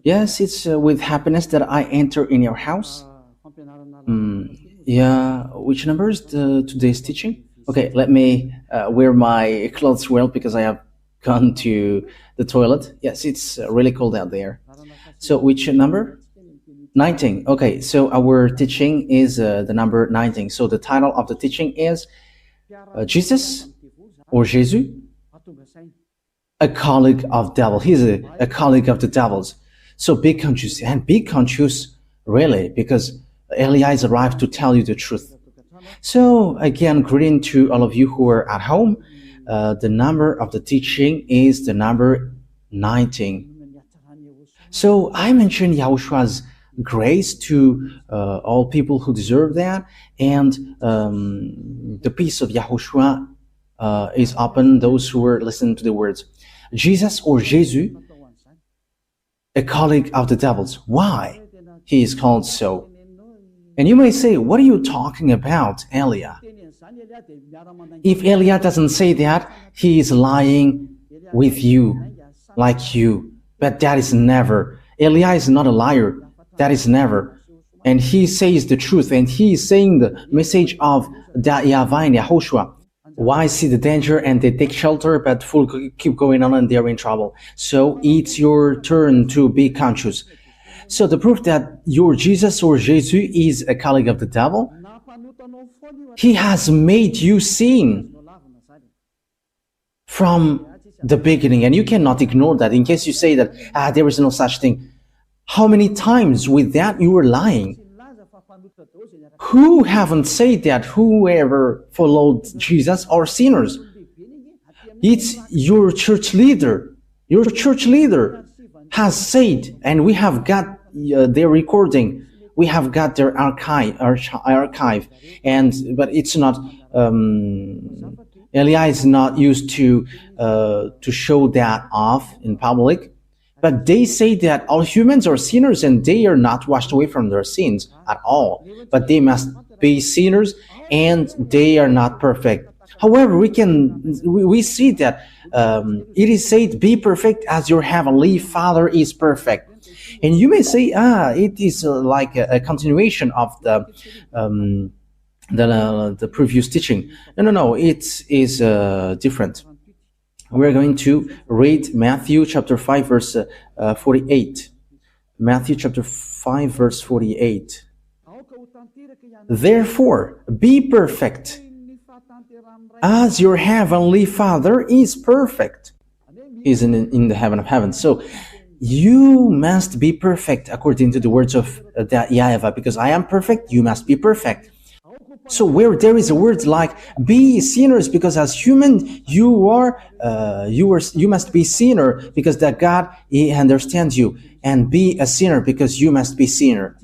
Yes, it's with happiness that I enter in your house. Yeah, which number is today's teaching? Okay, let me wear my clothes well because I have gone to the toilet. Yes, it's really cold out there. So, which number? 19. Okay, so our teaching is the number 19. So, the title of the teaching is Jesus or Jesus, a colleague of devil. He's a colleague of the devils. So be conscious and be conscious really because Elias arrived to tell you the truth. So again, greeting to all of you who are at home. The number of the teaching is the number 19. So I mentioned Yahoshua's grace to all people who deserve that, and the peace of Yahushua is upon those who are listening to the words. Jesus or Jesus, a colleague of the devils. Why he is called so? And you may say, what are you talking about, Elia? If Elia doesn't say that, he is lying with you, like you. But that is never. Elia is not a liar. That is never. And he says the truth, and he is saying the message of YAHVAH and YAHOSHUAH. Why see the danger and they take shelter, but full keep going on and they're in trouble. So it's your turn to be conscious. So the proof that your Jesus or Jesus is a colleague of the devil, he has made you sin from the beginning, and you cannot ignore that. In case you say that there is no such thing, how many times with that you were lying? Who haven't said that whoever followed Jesus are sinners? It's your church leader. Your church leader has said, and we have got their recording. We have got their archive, and but it's not. Elia is not used to show that off in public. But they say that all humans are sinners and they are not washed away from their sins at all. But they must be sinners and they are not perfect. However, we see that it is said, be perfect as your heavenly Father is perfect. And you may say, it is like a continuation of the previous teaching. No, it is different. We're going to read Matthew chapter 5 verse 48. Matthew chapter 5 verse 48. Therefore, be perfect as your heavenly Father is perfect. Is in the heaven of heavens. So you must be perfect according to the words of YAHVAH, because I am perfect, you must be perfect. So where there is a word like be sinners, because as human you must be sinner because that God he understands you, and be a sinner because you must be sinner.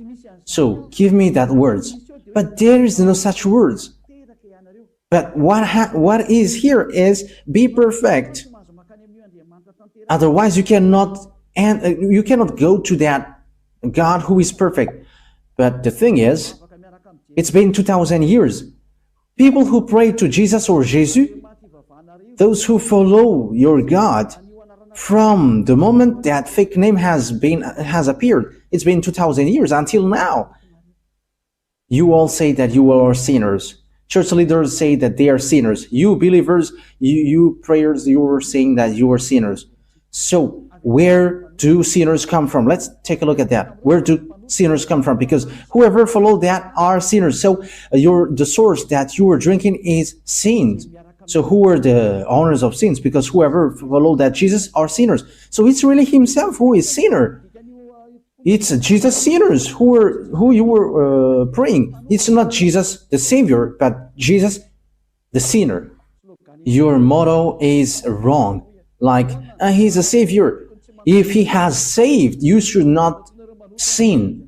So give me that words, but there is no such words. But what is here is be perfect. Otherwise you cannot go to that God who is perfect. But the thing is, it's been 2,000 years. People who pray to Jesus or Jesus, those who follow your God, from the moment that fake name has appeared, it's been 2,000 years until now. You all say that you are sinners. Church leaders say that they are sinners. You believers, you prayers, you are saying that you are sinners. So where do sinners come from? Let's take a look at that. Where do sinners come from? Because whoever followed that are sinners. So the source that you are drinking is sins. So who are the owners of sins? Because whoever followed that Jesus are sinners. So it's really himself who is sinner. It's Jesus sinners who you were praying. It's not Jesus the Savior, but Jesus the sinner. Your motto is wrong. Like he's a Savior. If he has saved, you should not sin.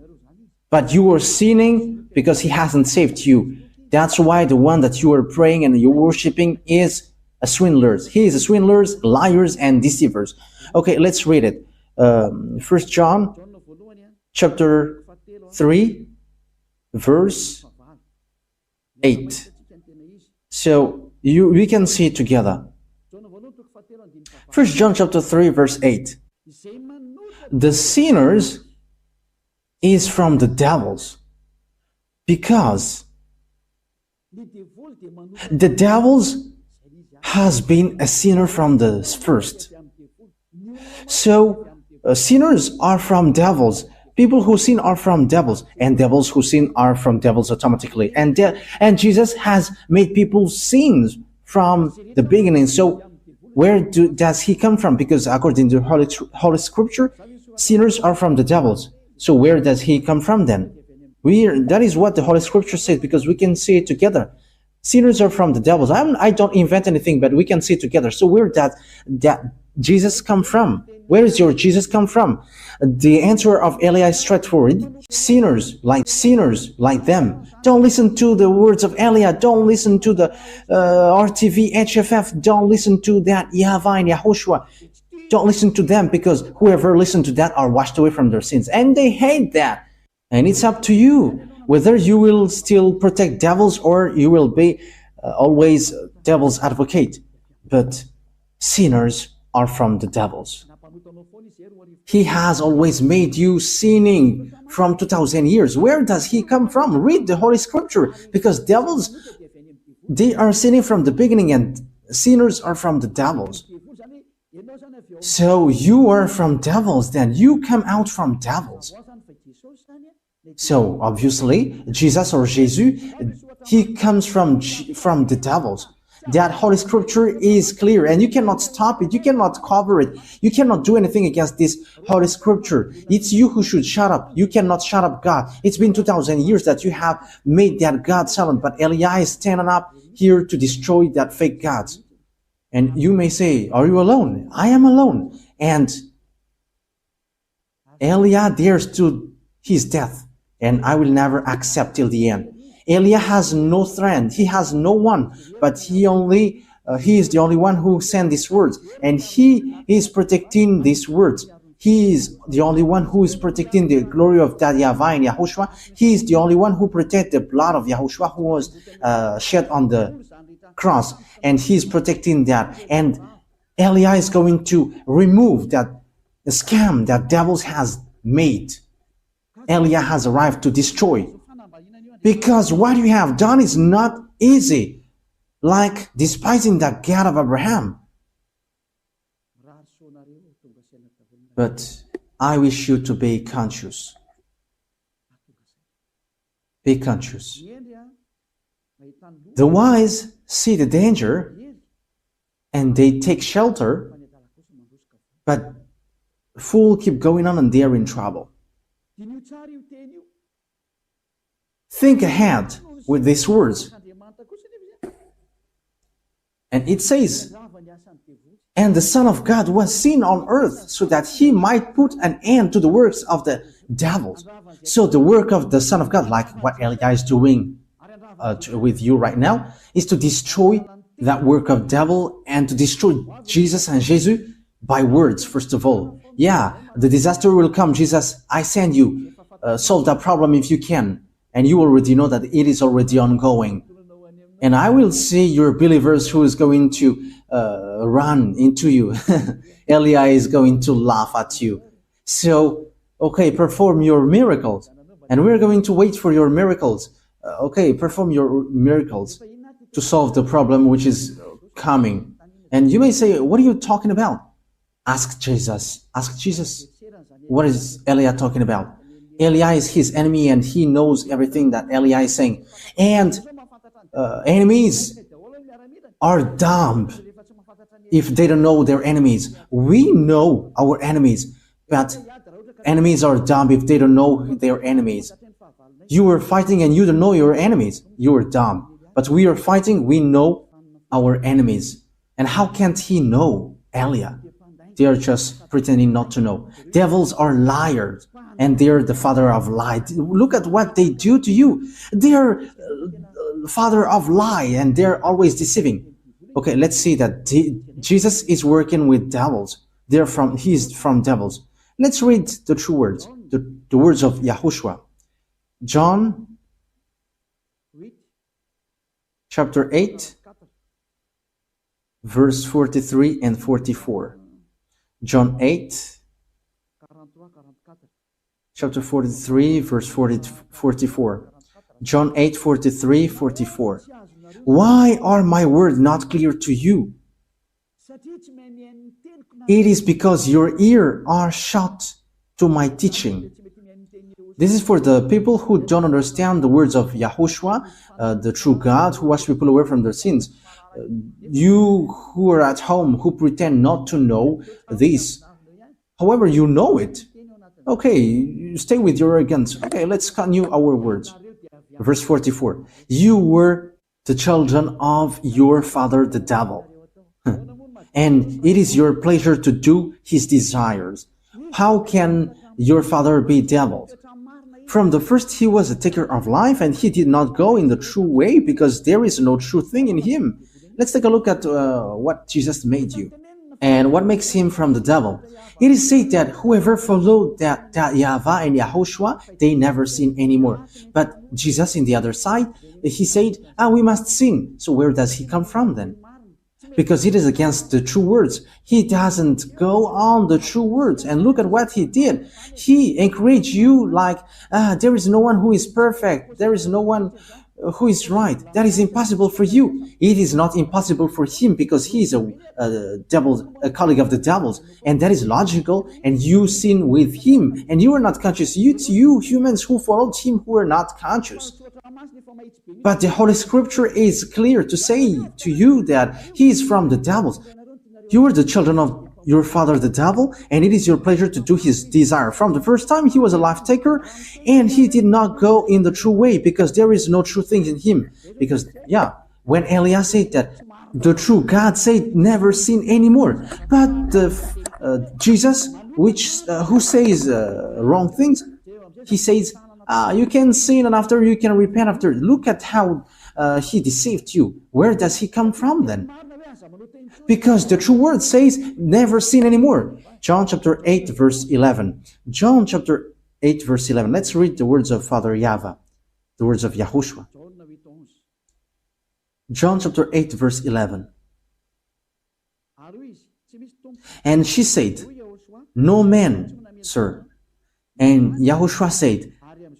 But you are sinning because he hasn't saved you. That's why the one that you are praying and you're worshiping is a swindler. He is a swindlers, liars, and deceivers. Okay, let's read it. 1 John chapter 3, verse 8. So we can see it together. 1 John chapter 3, verse 8. The sinners is from the devils, because the devils has been a sinner from the first. So sinners are from devils. People who sin are from devils, and devils who sin are from devils automatically. And Jesus has made people sin from the beginning. So does he come from? Because according to Holy Scripture, sinners are from the devils. So where does he come from then? That is what the Holy Scripture says, because we can see it together. Sinners are from the devils. I don't invent anything, but we can see it together. So where does that Jesus come from? Where does your Jesus come from? The answer of Eli is straightforward. Sinners like them. Don't listen to the words of Eli. Don't listen to the RTV, HFF. Don't listen to that YAHVAH and YAHOSHUAH. Don't listen to them, because whoever listens to that are washed away from their sins. And they hate that. And it's up to you whether you will still protect devils or you will be always devil's advocate. But sinners are from the devils. He has always made you sinning from 2000 years. Where does he come from? Read the Holy Scripture, because devils, they are sinning from the beginning, and sinners are from the devils. So you are from devils, then you come out from devils. So obviously Jesus or Jesus, he comes from the devils. That Holy Scripture is clear, and you cannot stop it, you cannot cover it, you cannot do anything against this Holy Scripture. It's you who should shut up. You cannot shut up God. It's been 2000 years that you have made that God silent, but Eli is standing up here to destroy that fake gods. And you may say, are you alone? I am alone. And Eli dares to his death, and I will never accept till the end. Eli has no friend, he has no one, but he is the only one who sent these words, and he is protecting these words. He is the only one who is protecting the glory of that YAHVAH and YAHOSHUAH. He is the only one who protects the blood of YAHOSHUAH who was shed on the cross, and he is protecting that. And Eli is going to remove that scam that devils has made. Eli has arrived to destroy. Because what you have done is not easy, like despising the God of Abraham. But I wish you to be conscious. Be conscious. The wise see the danger and they take shelter, but fool keep going on and they are in trouble. Think ahead with these words. And it says, and the Son of God was seen on earth so that he might put an end to the works of the devils. So the work of the Son of God, like what Elijah is doing with you right now, is to destroy that work of devil and to destroy Jesus and Jesus by words, first of all. Yeah, the disaster will come. Jesus, I send you. Solve that problem if you can. And you already know that it is already ongoing. And I will see your believers who is going to run into you. Eli is going to laugh at you. So, okay, perform your miracles. And we're going to wait for your miracles. Okay, perform your miracles to solve the problem which is coming. And you may say, what are you talking about? Ask Jesus. Ask Jesus. What is Eli talking about? Eli is his enemy, and he knows everything that Eli is saying. And enemies are dumb if they don't know their enemies. We know our enemies, but enemies are dumb if they don't know their enemies. You are fighting and you don't know your enemies. You are dumb. But we are fighting, we know our enemies. And how can't he know Eli? They are just pretending not to know. Devils are liars, and they are the father of lie. Look at what they do to you. They are father of lie, and they're always deceiving. Okay, let's see that Jesus is working with devils. He's from devils. Let's read the true words, the words of YAHOSHUAH. John chapter 8, verse 43 and 44. John 8, chapter 43, verse 44. John 8, 43, 44. Why are my words not clear to you? It is because your ears are shut to my teaching. This is for the people who don't understand the words of YAHOSHUAH, the true God who washed people away from their sins. You who are at home, who pretend not to know this, however, you know it. Okay, stay with your arrogance. Okay, let's continue our words. Verse 44. You were the children of your father the devil, and it is your pleasure to do his desires. How can your father be devil? From the first he was a taker of life, and he did not go in the true way because there is no true thing in him. Let's take a look at what Jesus made you and what makes him from the devil. It is said that whoever followed that YAHVAH and YAHOSHUAH, they never sin anymore. But Jesus, in the other side, he said, we must sin. So where does he come from then? Because it is against the true words. He doesn't go on the true words. And look at what he did. He encouraged you like, there is no one who is perfect. There is no one who is right. That is impossible for you. It is not impossible for him because he is a colleague of the devil's, and that is logical. And you sin with him, and you are not conscious. It's you humans who followed him who are not conscious. But the Holy Scripture is clear to say to you that he is from the devil. You are the children of your father the devil, and it is your pleasure to do his desire. From the first time he was a life taker, and he did not go in the true way because there is no true things in him. Because when Elias said that the true God said never sin anymore, but Jesus, who says wrong things, he says you can sin and after you can repent after. Look at how he deceived you. Where does he come from then? Because the true word says never sin anymore. John chapter 8 verse 11. John chapter 8 verse 11. Let's read the words of Father YAHVAH, the words of YAHOSHUAH. John chapter 8 verse 11. And she said, no man, sir. And YAHOSHUAH said,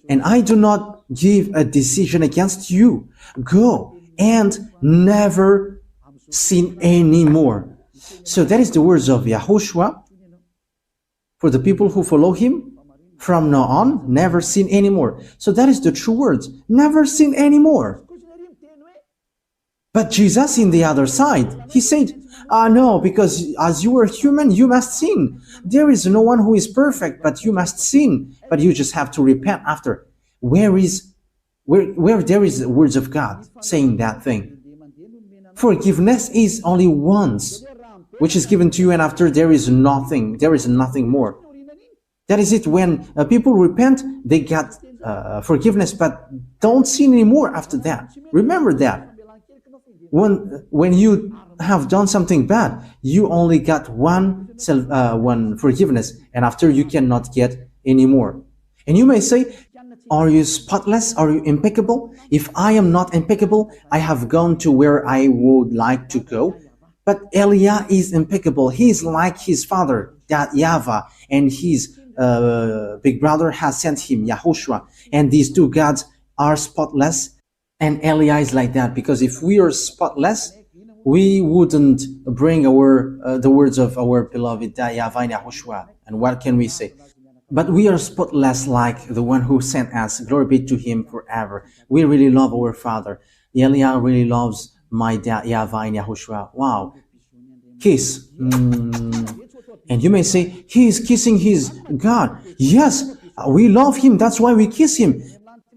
and I do not give a decision against you. Go and never sin anymore. So that is the words of YAHOSHUAH for the people who follow him. From now on, never sin anymore. So that is the true words. Never sin anymore. But Jesus, in the other side, he said, no, because as you are human, you must sin. There is no one who is perfect, but you must sin. But you just have to repent after. Where there is words of God saying that thing? Forgiveness is only once, which is given to you, and after there is nothing more. That is it. When people repent, they get forgiveness, but don't sin anymore after that. Remember that. When you have done something bad, you only got one forgiveness, and after you cannot get any more. And you may say, are you spotless? Are you impeccable? If I am not impeccable, I have gone to where I would like to go. But Elia is impeccable. He is like his father, that YAHVAH, and his big brother has sent him, YAHOSHUAH. And these two gods are spotless. And Elia is like that, because if we are spotless, we wouldn't bring the words of our beloved YAHVAH and YAHOSHUAH. And what can we say? But we are spotless like the one who sent us. Glory be to him forever. We really love our Father. Elia really loves my dad, YAHVAH and YAHOSHUAH. Wow. Kiss. And you may say, he is kissing his God. Yes, we love him. That's why we kiss him.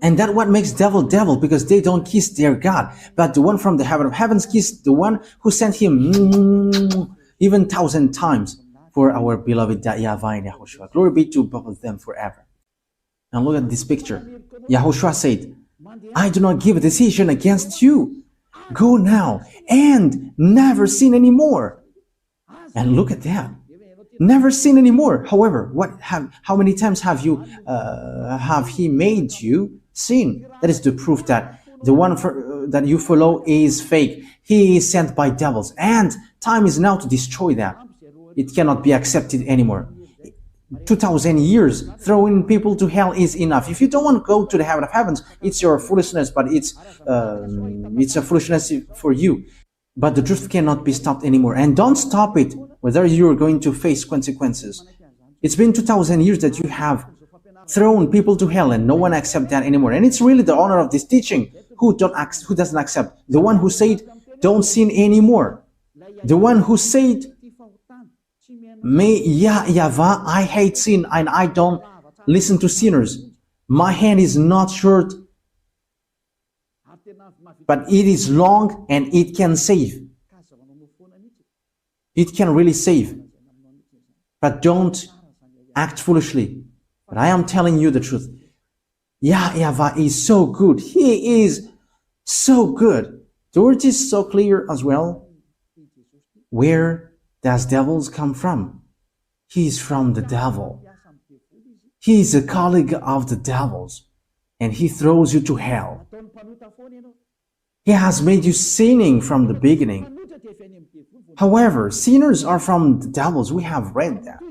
And that's what makes devil, because they don't kiss their God. But the one from the heaven of heavens kissed the one who sent him even 1,000 times. For our beloved YAHVAH and YAHOSHUAH. Glory be to both of them forever. Now look at this picture. YAHOSHUAH said, I do not give a decision against you. Go now and never sin anymore. And look at that. Never sin anymore. However, how many times have he made you sin? That is the proof that the one that you follow is fake. He is sent by devils. And time is now to destroy that. It cannot be accepted anymore. 2,000 years throwing people to hell is enough. If you don't want to go to the heaven of heavens, it's your foolishness, but it's a foolishness for you. But the truth cannot be stopped anymore. And don't stop it, whether you're going to face consequences. It's been 2,000 years that you have thrown people to hell, and no one accepts that anymore. And it's really the honor of this teaching who doesn't accept. The one who said, don't sin anymore. The one who said, may YAHVAH, I hate sin and I don't listen to sinners. My hand is not short, but it is long and it can save. It can really save. But don't act foolishly. But I am telling you the truth. YAHVAH is so good. He is so good. The word is so clear as well. Where does devils come from? He is from the devil. He is a colleague of the devils, and he throws you to hell. He has made you sinning from the beginning. However, sinners are from the devils. We have read that.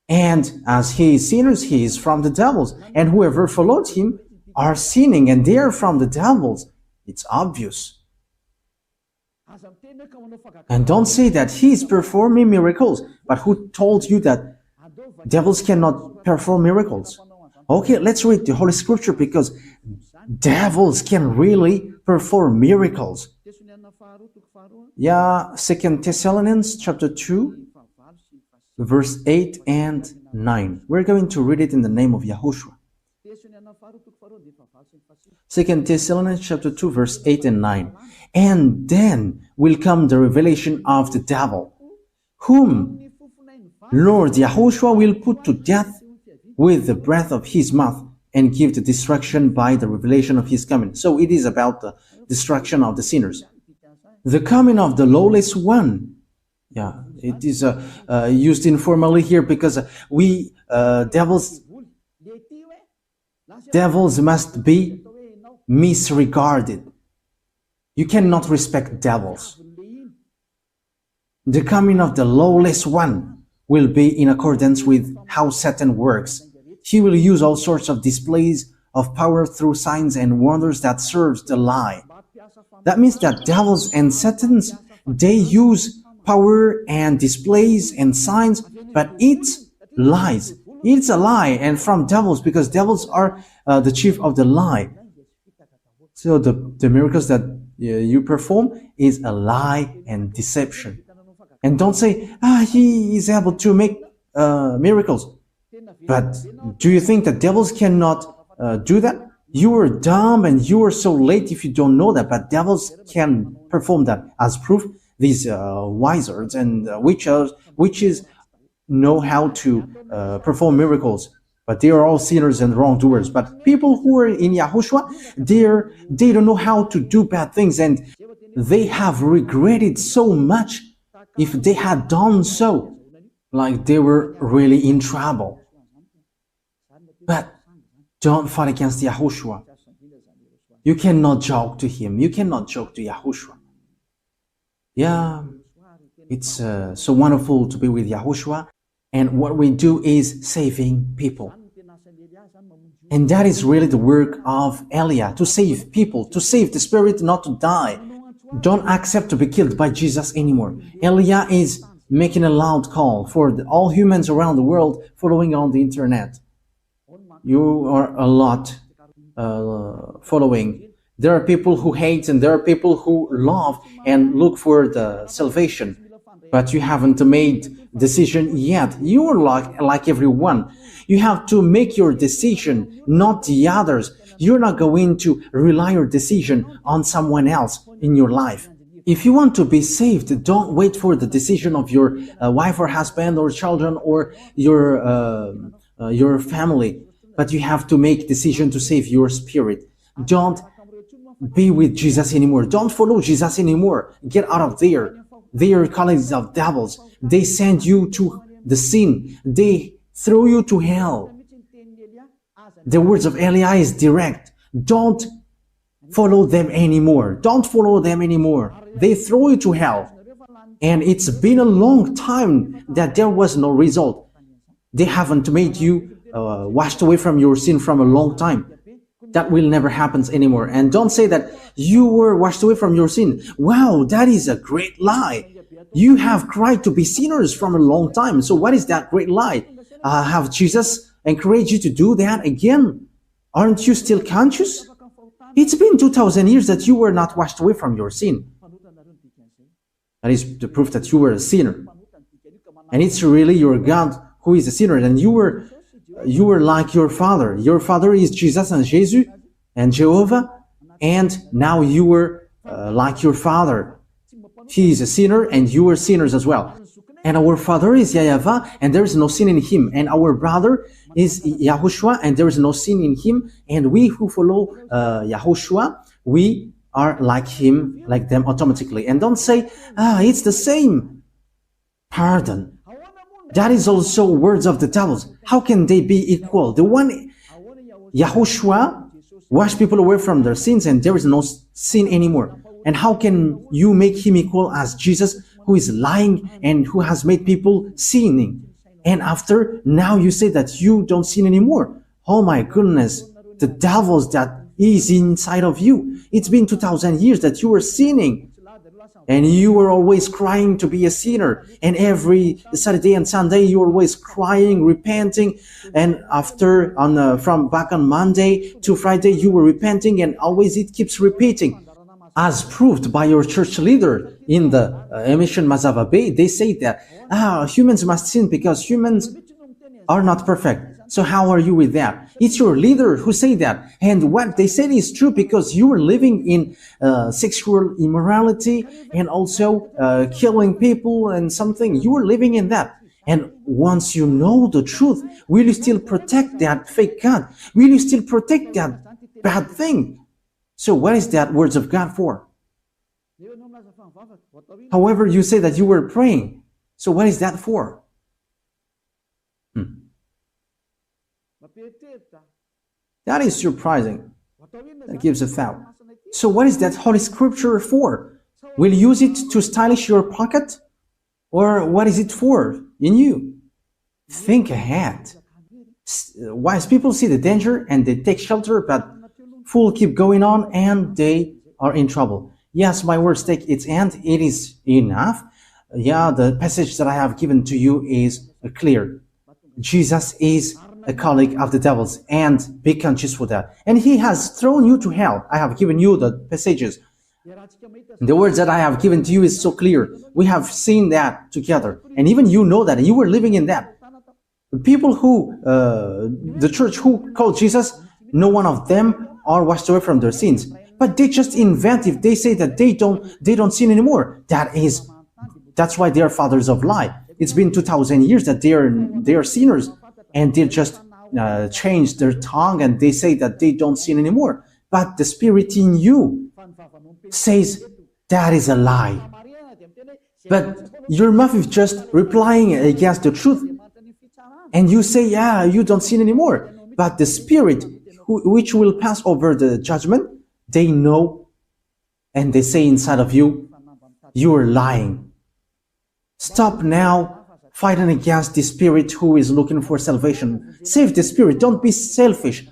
And as he is sinners, he is from the devils. And whoever followed him are sinning, and they are from the devils. It's obvious. And don't say that he is performing miracles. But who told you that devils cannot perform miracles? Okay, let's read the Holy Scripture, because devils can really perform miracles. Yeah, 2 Thessalonians chapter 2, verse 8 and 9. We're going to read it in the name of YAHOSHUAH. 2 Thessalonians chapter 2, verse 8 and 9. And then will come the revelation of the devil, whom Lord YAHOSHUAH will put to death with the breath of his mouth, and give the destruction by the revelation of his coming. So it is about the destruction of the sinners. The coming of the lawless one. Yeah, it is used informally here because devils must be misregarded. You cannot respect devils. The coming of the lawless one will be in accordance with how Satan works. He will use all sorts of displays of power through signs and wonders that serves the lie. That means that devils and Satans, they use power and displays and signs, but it's lies. It's a lie, and from devils, because devils are the chief of the lie. So the miracles that you perform is a lie and deception. And don't say, he is able to make miracles. But do you think that devils cannot do that? You are dumb and you are so late if you don't know that, but devils can perform that. As proof, these wizards and witches know how to perform miracles, but they are all sinners and wrongdoers. But people who are in YAHOSHUAH, they don't know how to do bad things, and they have regretted so much if they had done so, like they were really in trouble. But don't fight against YAHOSHUAH. You cannot joke to him. You cannot joke to YAHOSHUAH. Yeah, it's so wonderful to be with YAHOSHUAH. And what we do is saving people. And that is really the work of Elia, to save people, to save the spirit not to die. Don't accept to be killed by Jesus anymore. Elia is making a loud call for all humans around the world following on the internet. You are a lot following. There are people who hate and there are people who love and look for the salvation. But you haven't made decision yet. You are like everyone. You have to make your decision, not the others. You're not going to rely your decision on someone else in your life. If you want to be saved, don't wait for the decision of your wife or husband or children or your family. But you have to make decision to save your spirit. Don't be with Jesus anymore. Don't follow Jesus anymore. Get out of there. They are colleagues of devils. They send you to the sin. They throw you to hell. The words of Elia is direct. Don't follow them anymore. Don't follow them anymore. They throw you to hell. And it's been a long time that there was no result. They haven't made you washed away from your sin from a long time. That will never happen anymore. And don't say that you were washed away from your sin. Wow, that is a great lie. You have cried to be sinners from a long time. So what is that great lie? Have Jesus encouraged you to do that again? Aren't you still conscious? It's been 2,000 years that you were not washed away from your sin. That is the proof that you were a sinner. And it's really your God who is a sinner. And you were like your father. Your father is Jesus and Jesus and Jehovah. And now you were like your father. He is a sinner and you were sinners as well. And our father is YAHVAH and there is no sin in him. And our brother is YAHOSHUAH and there is no sin in him. And we who follow YAHOSHUAH, we are like him, like them automatically. And don't say, it's the same. Pardon. That is also words of the devils. How can they be equal? The one, YAHOSHUAH, wash people away from their sins and there is no sin anymore. And how can you make him equal as Jesus, who is lying and who has made people sinning? And after, now you say that you don't sin anymore. Oh my goodness, the devils that is inside of you. It's been 2,000 years that you were sinning. And you were always crying to be a sinner. And every Saturday and Sunday, you were always crying, repenting. And after, from back on Monday to Friday, you were repenting. And always it keeps repeating. As proved by your church leader in the emission Mazava Bay, they say that humans must sin because humans are not perfect. So how are you with that? It's your leader who say that. And what they said is true because you were living in sexual immorality and also killing people and something. You were living in that. And once you know the truth, will you still protect that fake God? Will you still protect that bad thing? So what is that words of God for? However, you say that you were praying. So what is that for? That is surprising. That gives a thought. So what is that Holy Scripture for? Will you use it to stylish your pocket? Or what is it for in you? Think ahead. Wise people see the danger and they take shelter, but fools keep going on and they are in trouble. Yes, my words take its end. It is enough. Yeah, the passage that I have given to you is clear. Jesus is a colleague of the devils, and be conscious for that. And he has thrown you to hell. I have given you the passages. The words that I have given to you is so clear. We have seen that together. And even you know that. You were living in that. The people who, the church who called Jesus, no one of them are washed away from their sins. But they just invent if they say that they don't sin anymore. That's why they are fathers of lie. It's been 2,000 years that they are sinners. And they just change their tongue and they say that they don't sin anymore. But the spirit in you says that is a lie. But your mouth is just replying against the truth. And you say, yeah, you don't sin anymore. But the spirit which will pass over the judgment, they know and they say inside of you, you are lying. Stop now fighting against the spirit who is looking for salvation. Save the spirit. Don't be selfish.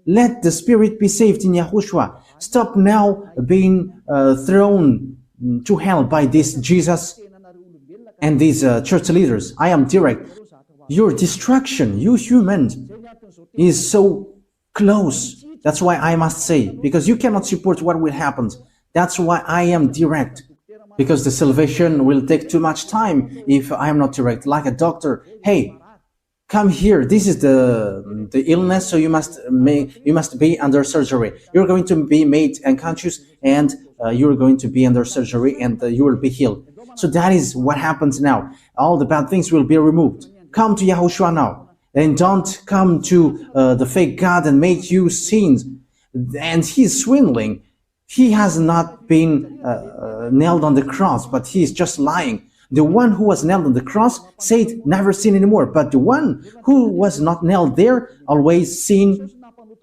Let the spirit be saved in YAHOSHUAH. Stop now being thrown to hell by this Jesus and these church leaders. I am direct. Your destruction, you humans, is so close. That's why I must say, because you cannot support what will happen. That's why I am direct. Because the salvation will take too much time if I am not direct. Like a doctor, hey, come here. This is the illness, so you must be under surgery. You're going to be made unconscious, and you're going to be under surgery, and you will be healed. So that is what happens now. All the bad things will be removed. Come to YAHOSHUAH now, and don't come to the fake God and make you sins. And he's swindling. He has not been nailed on the cross, but he is just lying. The one who was nailed on the cross said, never sin anymore. But the one who was not nailed there always sin.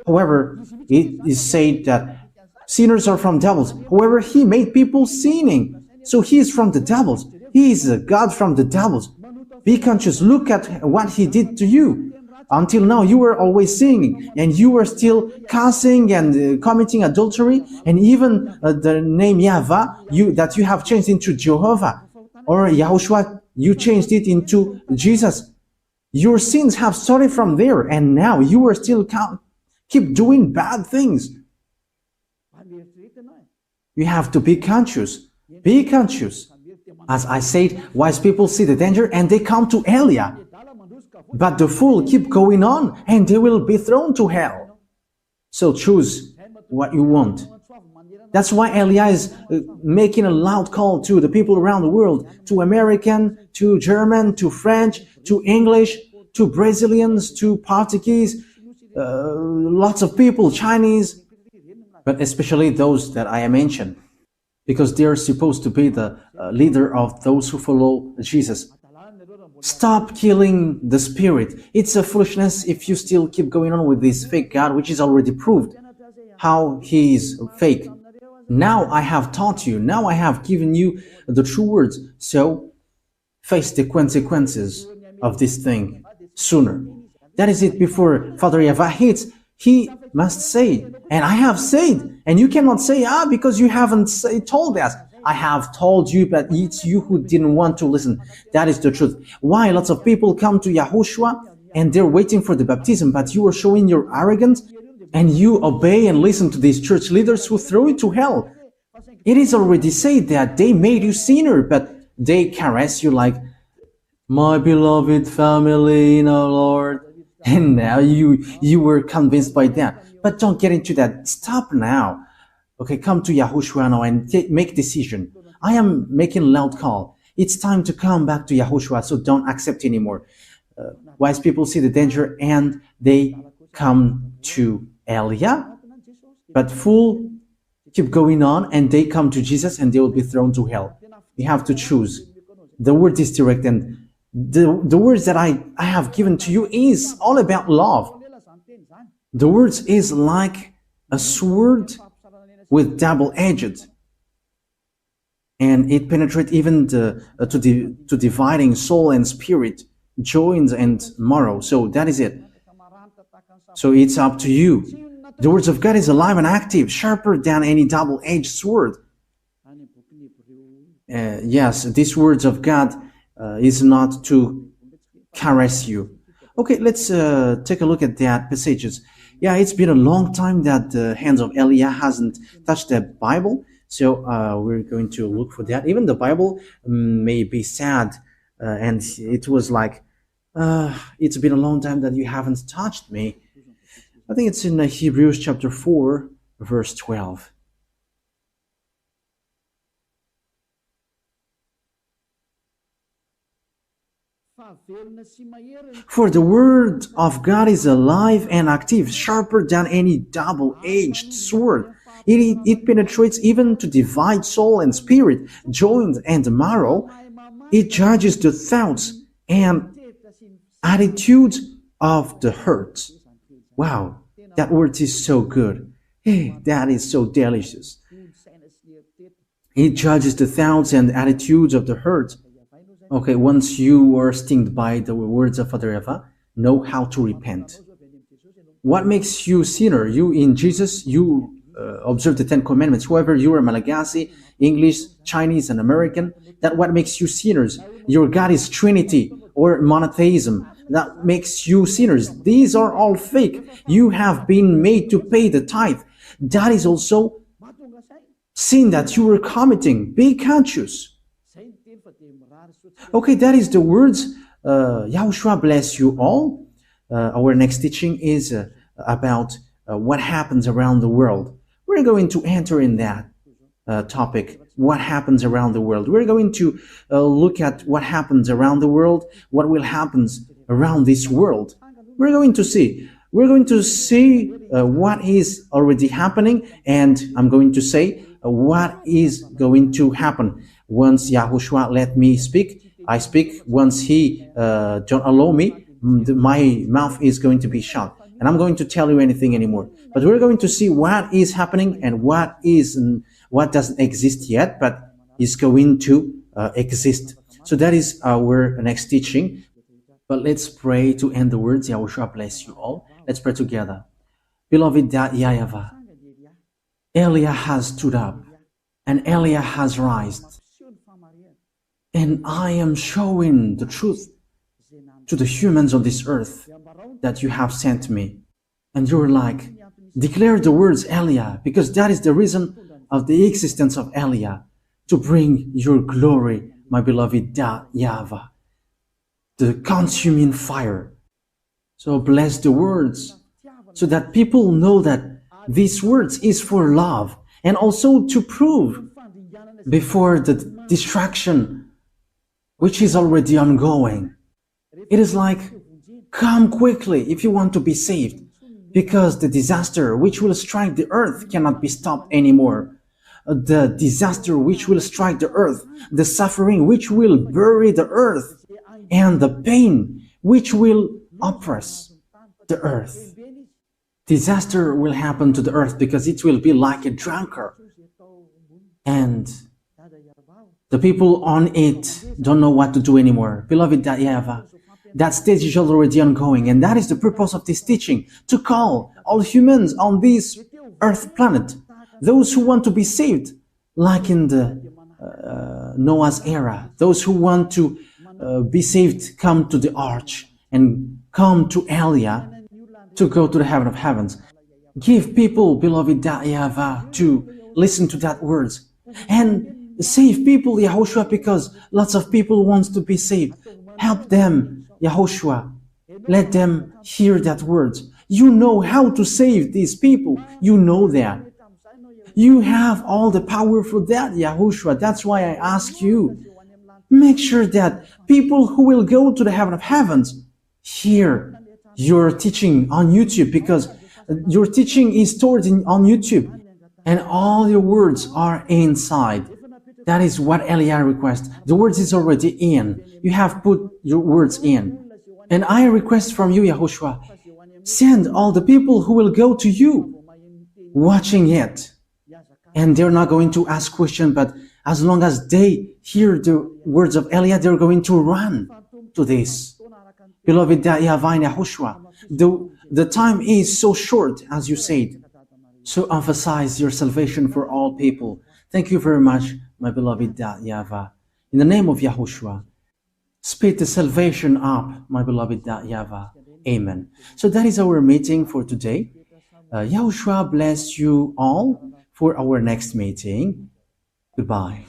However, it is said that sinners are from devils. However, he made people sinning. So he is from the devils. He is a God from the devils. Be conscious. Look at what he did to you. Until now, you were always singing, and you were still cussing and committing adultery, and even the name YAHVAH that you have changed into Jehovah, or YAHOSHUAH, you changed it into Jesus. Your sins have started from there, and now you are still keep doing bad things. You have to be conscious. Be conscious. As I said, wise people see the danger and they come to Elia. But the fool keep going on and they will be thrown to hell. So choose what you want. That's why Elia is making a loud call to the people around the world, to American, to German, to French, to English, to Brazilians, to Portuguese, lots of people, Chinese, but especially those that I mentioned, because they're supposed to be the leader of those who follow Jesus. Stop killing the spirit. It's a foolishness if you still keep going on with this fake God, which is already proved how he is fake. Now I have taught you. Now I have given you the true words. So face the consequences of this thing sooner. That is it. Before Father YAHVAH hits, he must say, and I have said, and you cannot say, because you haven't told us. I have told you, but it's you who didn't want to listen. That is the truth. Why lots of people come to YAHOSHUAH and they're waiting for the baptism, but you are showing your arrogance and you obey and listen to these church leaders who throw you to hell. It is already said that they made you sinner, but they caress you like, my beloved family in our Lord. And now you were convinced by that. But don't get into that. Stop now. Okay, come to YAHOSHUAH now and make decision. I am making a loud call. It's time to come back to YAHOSHUAH, so don't accept anymore. Wise people see the danger and they come to Elia, but fool keep going on and they come to Jesus and they will be thrown to hell. You have to choose. The word is direct, and the words that I have given to you is all about love. The words is like a sword with double-edged, and it penetrates even to dividing soul and spirit, joints and marrow. So that is it. So it's up to you. The words of God is alive and active, sharper than any double-edged sword. Yes, these words of God is not to caress you. Okay, let's take a look at that passages. Yeah, it's been a long time that the hands of Elia hasn't touched the Bible, so we're going to look for that. Even the Bible may be sad, and it was like, it's been a long time that you haven't touched me. I think it's in Hebrews chapter 4, verse 12. For the word of God is alive and active, sharper than any double-edged sword. It penetrates even to divide soul and spirit, joints and marrow. It judges the thoughts and attitudes of the heart. Wow, that word is so good. Hey, that is so delicious. It judges the thoughts and attitudes of the heart. Okay, once you are stung by the words of Father YAHVAH, know how to repent. What makes you sinner? You in Jesus, you observe the 10 Commandments. Whoever you are, Malagasy, English, Chinese, and American, that what makes you sinners. Your God is Trinity or monotheism. That makes you sinners. These are all fake. You have been made to pay the tithe. That is also sin that you were committing. Be conscious. Okay, that is the words. YAHOSHUAH bless you all. Our next teaching is about what happens around the world. We're going to enter in that topic, what happens around the world. We're going to look at what happens around the world, what will happen around this world. We're going to see what is already happening, and I'm going to say what is going to happen. Once YAHOSHUAH let me speak, I speak. Once he don't allow me, my mouth is going to be shut, and I'm going to tell you anything anymore. But we're going to see what is happening and what doesn't exist yet, but is going to exist. So that is our next teaching. But let's pray to end the words. Yahushua bless you all. Let's pray together. Beloved YAHVAH, Elia has stood up and Elia has risen. And I am showing the truth to the humans on this earth that you have sent me. And you're like, declare the words Elia, because that is the reason of the existence of Elia, to bring your glory, my beloved YAHVAH, the consuming fire. So bless the words, so that people know that these words is for love, and also to prove before the distraction which is already ongoing. It is like, come quickly if you want to be saved, because the disaster which will strike the earth cannot be stopped anymore. The disaster which will strike the earth, the suffering which will bury the earth, and the pain which will oppress the earth. Disaster will happen to the earth because it will be like a drunkard. And the people on it don't know what to do anymore. Beloved YAHVAH, that stage is already ongoing, and that is the purpose of this teaching, to call all humans on this earth planet, those who want to be saved, like in the Noah's era, those who want to be saved, come to the arch and come to Elia to go to the heaven of heavens. Give people, beloved YAHVAH, to listen to that words and save people, YAHOSHUAH, because lots of people want to be saved. Help them, YAHOSHUAH. Let them hear that words. You know how to save these people. You know that. You have all the power for that, YAHOSHUAH. That's why I ask you, make sure that people who will go to the heaven of heavens hear your teaching on YouTube, because your teaching is stored on YouTube and all your words are inside. That is what Elia requests. The words is already in. You have put your words in. And I request from you, YAHOSHUAH, send all the people who will go to you watching it. And they're not going to ask questions, but as long as they hear the words of Elia, they're going to run to this. Beloved YAHVAH and YAHOSHUAH, the time is so short, as you said. So emphasize your salvation for all people. Thank you very much, my beloved YAHVAH. In the name of YAHOSHUAH, speed the salvation up, my beloved YAHVAH. Amen. So that is our meeting for today. YAHOSHUAH bless you all for our next meeting. Goodbye.